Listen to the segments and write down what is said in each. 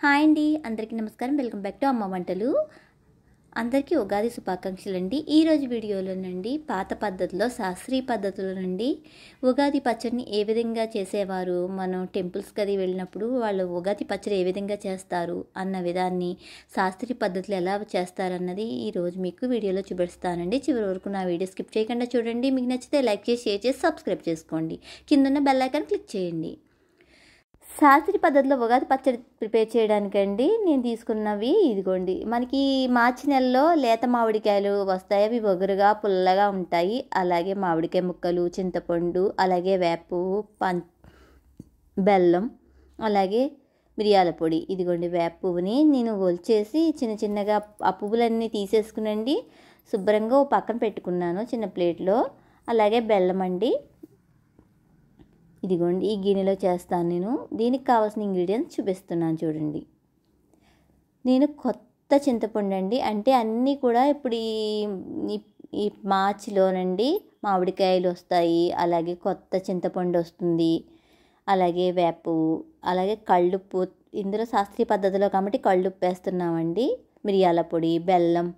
Hi అండి, అందరికీ నమస్కారం. వెల్కమ్ బ్యాక్ టు అమ్మ వంటలు. అందరికీ ఉగాది శుభాకాంక్షలు అండి. ఈరోజు వీడియోలో నుండి పాత పద్ధతిలో శాస్త్రీయ పద్ధతుల నుండి ఉగాది పచ్చడిని ఏ విధంగా చేసేవారు, మనం టెంపుల్స్కి అది వెళ్ళినప్పుడు వాళ్ళు ఉగాది పచ్చడి ఏ విధంగా చేస్తారు అన్న విధాన్ని, శాస్త్రీయ పద్ధతులు ఎలా చేస్తారన్నది ఈరోజు మీకు వీడియోలో చూపిస్తానండి. చివరి వరకు నా వీడియో స్కిప్ చేయకుండా చూడండి. మీకు నచ్చితే లైక్ చేసి, షేర్ చేసి, సబ్స్క్రైబ్ చేసుకోండి. కిందన్న బెల్ ఐకాన్ క్లిక్ చేయండి. శాస్త్రీయ పద్ధతిలో ఉగాది పచ్చడి ప్రిపేర్ చేయడానికండి నేను తీసుకున్నవి ఇదిగోండి. మనకి మార్చి నెలలో లేత మామిడికాయలు వస్తాయి. అవి ఒగరుగా పుల్లగా ఉంటాయి. అలాగే మామిడికాయ ముక్కలు, చింతపండు, అలాగే వేపు, బెల్లం, అలాగే మిరియాల పొడి. ఇదిగోండి వేప పువ్వుని నేను ఒలిచేసి చిన్న చిన్నగా ఆ పువ్వులన్నీ తీసేసుకునండి శుభ్రంగా ఓ పక్కన పెట్టుకున్నాను చిన్న ప్లేట్లో. అలాగే బెల్లం అండి, ఇదిగోండి ఈ గిన్నెలో చేస్తాను నేను. దీనికి కావాల్సిన ఇంగ్రీడియంట్స్ చూపిస్తున్నాను చూడండి. నేను కొత్త చింతపండు అండి, అంటే అన్నీ కూడా ఇప్పుడు ఈ మార్చిలోనండి మామిడికాయలు వస్తాయి. అలాగే కొత్త చింతపండు వస్తుంది, అలాగే వేపు, అలాగే కళ్ళుప్పు. ఇందులో శాస్త్రీయ పద్ధతిలో కాబట్టి కళ్ళుప్పు వేస్తున్నామండి. మిరియాల పొడి, బెల్లం,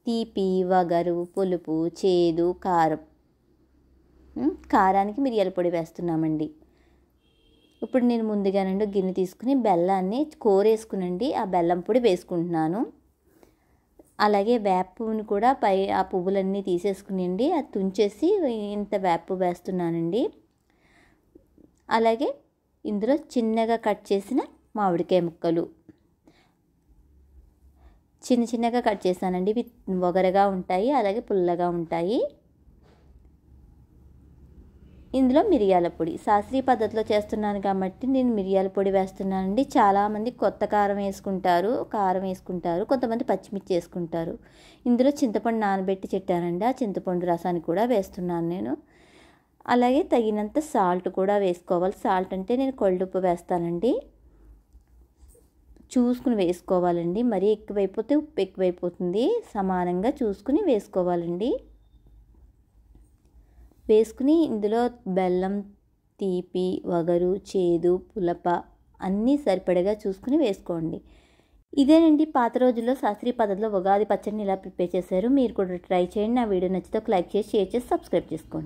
తీపి, వగరు, పులుపు, చేదు, కారం. కారానికి మిరియాల పొడి వేస్తున్నామండి. ఇప్పుడు నేను ముందుగానండి గిన్నె తీసుకుని బెల్లాన్ని కోరేసుకునండి ఆ బెల్లం పొడి వేసుకుంటున్నాను. అలాగే వేప పువ్వుని కూడా ఆ పువ్వులన్నీ తీసేసుకునండి అది తుంచేసి ఇంత వేప పువ్వు వేస్తున్నానండి. అలాగే ఇందులో చిన్నగా కట్ చేసిన మామిడికాయ ముక్కలు చిన్న చిన్నగా కట్ చేశానండి. ఇవి ఒగరగా ఉంటాయి, అలాగే పుల్లగా ఉంటాయి. ఇందులో మిరియాల పొడి శాస్త్రీయ పద్ధతిలో చేస్తున్నాను కాబట్టి నేను మిరియాల పొడి వేస్తున్నానండి. చాలామంది కొత్త కారం వేసుకుంటారు, కొంతమంది పచ్చిమిర్చి వేసుకుంటారు. ఇందులో చింతపండు నానబెట్టి చెట్టానండి, ఆ చింతపండు రసాన్ని కూడా వేస్తున్నాను నేను. అలాగే తగినంత సాల్ట్ కూడా వేసుకోవాలి. సాల్ట్ అంటే నేను కళ్ళుప్పు వేస్తానండి, చూసుకుని వేసుకోవాలండి. మరీ ఎక్కువైపోతే ఉప్పు ఎక్కువైపోతుంది, సమానంగా చూసుకుని వేసుకోవాలండి. వేసుకుని ఇందులో బెల్లం, తీపి, వగరు, చేదు, పులప అన్నీ సరిపడగా చూసుకుని వేసుకోండి. ఇదేనండి పాత రోజుల్లో శాస్త్రీయ పద్ధతిలో ఉగాది పచ్చడిని ఇలా ప్రిపేర్ చేశారు. మీరు కూడా ట్రై చేయండి. నా వీడియో నచ్చితే ఒక లైక్ చేసి, షేర్ చేసి, సబ్స్క్రైబ్ చేసుకోండి.